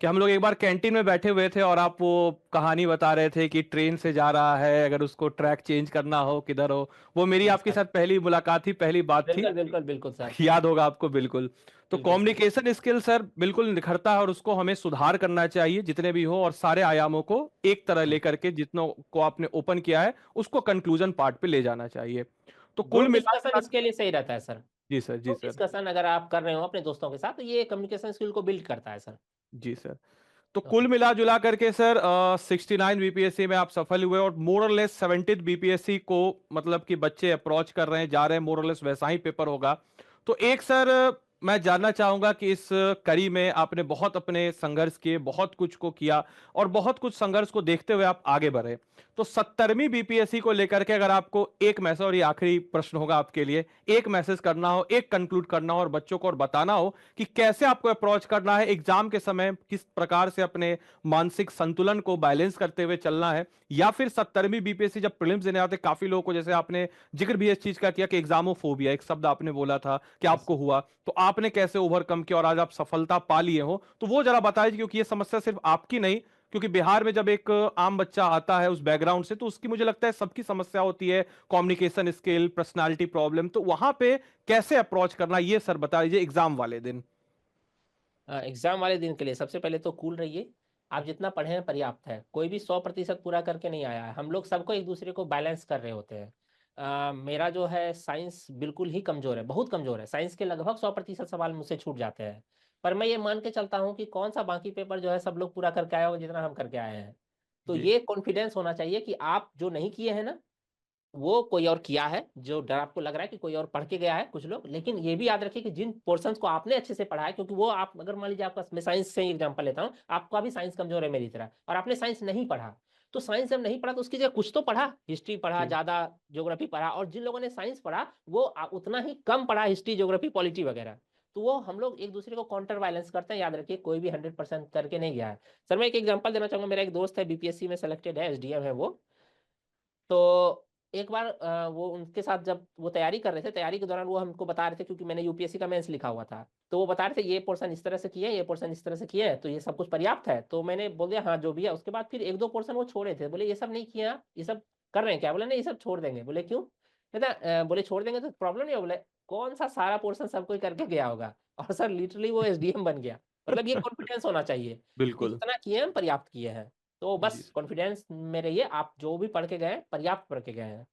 कि हम लोग एक बार कैंटीन में बैठे हुए थे और आप वो कहानी बता रहे थे कि ट्रेन से जा रहा है, अगर उसको ट्रैक चेंज करना हो किधर हो। वो मेरी जी आपके सर, साथ पहली मुलाकात थी, पहली बात थी। बिल्कुल बिल्कुल बिल्कुल सर, याद होगा आपको बिल्कुल। तो बिल्कुल सर। कम्युनिकेशन स्किल सर बिल्कुल निखरता है और उसको हमें सुधार करना चाहिए जितने भी हो, और सारे आयामों को एक तरह लेकर के जितनों को आपने ओपन किया है उसको कंक्लूजन पार्ट पे ले जाना चाहिए। तो कुल ग्रुप मिला डिस्कशन इसके लिए सही रहता है सर। जी सर जी ग्रुप सर डिस्कशन अगर आप कर रहे हो अपने दोस्तों के साथ, तो ये कम्युनिकेशन स्किल को बिल्ड करता है सर। जी सर। तो ओके। कुल मिला जुला करके सर 69 बीपीएससी में आप सफल हुए, और मोर और लेस 70 बीपीएससी को मतलब कि बच्चे अप्रोच कर रहे हैं, जा रहे हैं, मोर और लेस वैसा ही पेपर होगा। तो एक सर मैं जानना चाहूंगा कि इस कड़ी में आपने बहुत अपने संघर्ष किए, बहुत कुछ को किया, और बहुत कुछ संघर्ष को देखते हुए आप आगे बढ़े। तो 70वीं बीपीएससी को लेकर के अगर आपको एक मैसेज, और ये आखिरी प्रश्न होगा आपके लिए, एक मैसेज करना हो, एक कंक्लूड करना हो और बच्चों को और बताना हो कि कैसे आपको अप्रोच करना है एग्जाम के समय, किस प्रकार से अपने मानसिक संतुलन को बैलेंस करते हुए चलना है, या फिर 70वीं बीपीएससी जब प्रीलिम्स देने आते काफी लोगों को, जैसे आपने जिक्र भी इस चीज का किया कि एग्जामोफोबिया एक शब्द आपने बोला था कि यस। आपको हुआ, तो आपने कैसे ओवरकम किया और आज आप सफलता पा लिए हो, तो वो जरा बताइए, क्योंकि ये समस्या सिर्फ आपकी नहीं, क्योंकि बिहार में जब एक आम बच्चा आता है उस बैकग्राउंड से, तो उसकी मुझे लगता है सबकी समस्या होती है, कम्युनिकेशन स्किल, पर्सनालिटी प्रॉब्लम, तो वहां पे कैसे अप्रोच करना, ये सर बता दीजिए एग्जाम वाले दिन। एग्जाम वाले दिन के लिए सबसे पहले तो कूल रहिए, आप जितना पढ़े हैं पर्याप्त है, कोई भी 100% पूरा करके नहीं आया है, हम लोग सबको एक दूसरे को बैलेंस कर रहे होते हैं। मेरा जो है साइंस बिल्कुल ही कमजोर है, बहुत कमजोर है, साइंस के लगभग 100% सवाल मुझसे छूट जाते हैं, पर मैं ये मान के चलता हूँ कि कौन सा बाकी पेपर जो है सब लोग पूरा करके आए होंगे जितना हम करके आए हैं। तो जी ये कॉन्फिडेंस होना चाहिए कि आप जो नहीं किए हैं ना, वो कोई और किया है, जो डर आपको लग रहा है कि कोई और पढ़ के गया है कुछ लोग, लेकिन ये भी याद रखिए कि जिन पोर्शंस को आपने अच्छे से पढ़ा है, क्योंकि वो आप अगर मान लीजिए आपका, मैं साइंस से एग्जांपल लेता हूँ, आपका भी साइंस कमजोर है मेरी तरह, और आपने साइंस नहीं पढ़ा, तो साइंस जब नहीं पढ़ा तो उसकी जगह कुछ तो पढ़ा, हिस्ट्री पढ़ा जी ज्यादा, ज्योग्राफी पढ़ा, और जिन लोगों ने साइंस पढ़ा वो उतना ही कम पढ़ा हिस्ट्री ज्योग्राफी पॉलिटी वगैरह। तो वो हम लोग एक दूसरे को काउंटर बैलेंस करते हैं, याद रखिए कोई भी 100% करके नहीं गया है। सर मैं एक एग्जांपल देना चाहूंगा, मेरा एक दोस्त है बीपीएससी में सेलेक्टेड है, एसडीएम है वो। तो एक बार वो उनके साथ जब वो तैयारी कर रहे थे, तैयारी के दौरान वो हमको बता रहे थे, क्योंकि मैंने यूपीएससी का मेंस लिखा हुआ था, तो वो बता रहे थे ये पोर्शन इस तरह से किए, ये पोर्शन इस तरह से किए हैं, तो ये सब कुछ पर्याप्त है, तो मैंने बोल दिया हाँ जो भी है। उसके बाद फिर 1-2 पोर्शन वो छोड़े थे, बोले ये सब नहीं किए आप, ये सब कर रहे हैं क्या, बोले नहीं ये सब छोड़ देंगे, बोले क्यों, कहता बोले छोड़ देंगे तो प्रॉब्लम नहीं हो, बोले कौन सा सारा पोर्शन सब कोई करके गया होगा, और सर लिटरली वो एसडीएम बन गया। मतलब ये कॉन्फिडेंस होना चाहिए कि बिल्कुल। जितना किए हम पर्याप्त किए हैं, तो जी बस कॉन्फिडेंस में रहिए, आप जो भी पढ़ के गए हैं, पर्याप्त पढ़ के गए हैं।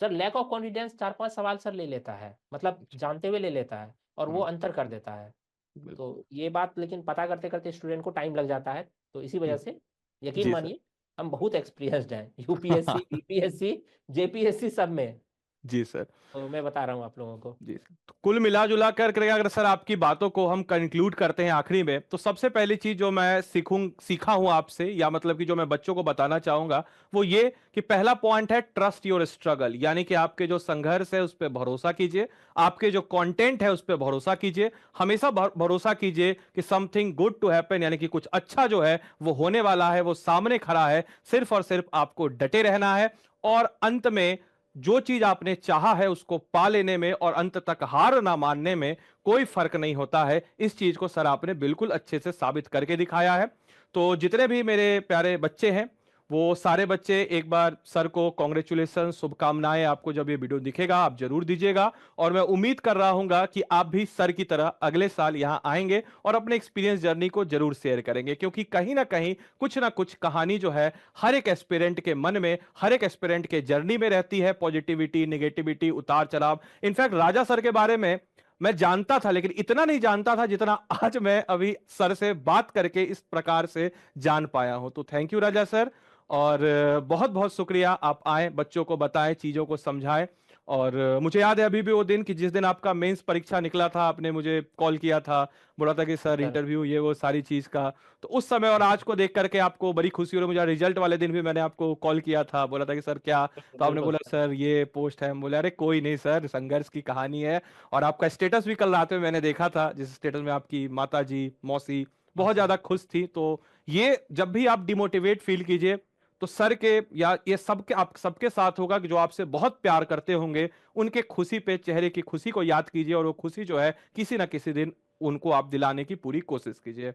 सर लैक ऑफ कॉन्फिडेंस 4-5 सवाल सर ले लेता है, मतलब जानते हुए ले लेता है और वो हम्म, अंतर कर देता है। बिल्कुल। तो ये बात लेकिन पता करते करते स्टूडेंट को टाइम लग जाता है, तो इसी वजह हम्म, से यकीन जी सर। मानिए हम बहुत एक्सपीरियंस्ड हैं यूपीएससी, बीपीएससी, जेपीएससी सब में। जी सर। तो मैं बता रहा हूँ आप लोगों को। जी सर। तो कुल मिला जुला कर अगर सर आपकी बातों को हम कंक्लूड करते हैं आखिरी में, तो सबसे पहली चीज जो मैं सीखा हूं आपसे, या मतलब कि जो मैं बच्चों को बताना चाहूंगा, वो ये कि पहला पॉइंट है ट्रस्ट योर स्ट्रगल, यानी कि आपके जो संघर्ष है उस पर भरोसा कीजिए, आपके जो कंटेंट है उस पर भरोसा कीजिए, हमेशा भरोसा कीजिए कि समथिंग गुड टू हैपन, यानी कि कुछ अच्छा जो है वो होने वाला है, वो सामने खड़ा है, सिर्फ और सिर्फ आपको डटे रहना है। और अंत में जो चीज आपने चाहा है उसको पा लेने में और अंत तक हार ना मानने में कोई फर्क नहीं होता है। इस चीज को सर आपने बिल्कुल अच्छे से साबित करके दिखाया है। तो जितने भी मेरे प्यारे बच्चे हैं, वो सारे बच्चे एक बार सर को कॉन्ग्रेचुलेशन, शुभकामनाएं, आपको जब ये वीडियो दिखेगा आप जरूर दीजिएगा। और मैं उम्मीद कर रहा हूंगा कि आप भी सर की तरह अगले साल यहां आएंगे और अपने एक्सपीरियंस जर्नी को जरूर शेयर करेंगे, क्योंकि कहीं ना कहीं कुछ ना कुछ कहानी जो है हर एक एस्पिरेंट के मन में, हर एक एस्पिरेंट के जर्नी में रहती है। पॉजिटिविटी, नेगेटिविटी, उतार चढ़ाव। इनफैक्ट राजा सर के बारे में मैं जानता था, लेकिन इतना नहीं जानता था जितना आज मैं अभी सर से बात करके इस प्रकार से जान पाया हूं। तो थैंक यू राजा सर। और बहुत बहुत शुक्रिया, आप आए, बच्चों को बताएं, चीजों को समझाएं। और मुझे याद है अभी भी वो दिन कि जिस दिन आपका मेंस परीक्षा निकला था, आपने मुझे कॉल किया था, बोला था कि सर सर इंटरव्यू ये वो सारी चीज का। तो उस समय और आज को देख करके आपको बड़ी खुशी हो रही है। मुझे रिजल्ट वाले दिन भी मैंने आपको कॉल किया था, बोला था कि सर क्या, तो आपने बिल्कुल बोला सर। सर ये पोस्ट है। हम बोले अरे कोई नहीं सर, संघर्ष की कहानी है। और आपका स्टेटस भी कल रात में मैंने देखा था, जिस स्टेटस में आपकी माता जी, मौसी बहुत मौसी। ज्यादा खुश थी। तो ये जब भी आप डिमोटिवेट फील कीजिए, तो सर के या ये सबके, आप सबके साथ होगा कि जो आपसे बहुत प्यार करते होंगे, उनके खुशी पे, चेहरे की खुशी को याद कीजिए, और वो खुशी जो है किसी ना किसी दिन उनको आप दिलाने की पूरी कोशिश कीजिए।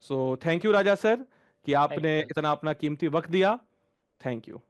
So thank you Raja sir कि थैंक आपने यू सर। इतना अपना कीमती वक्त दिया। Thank you.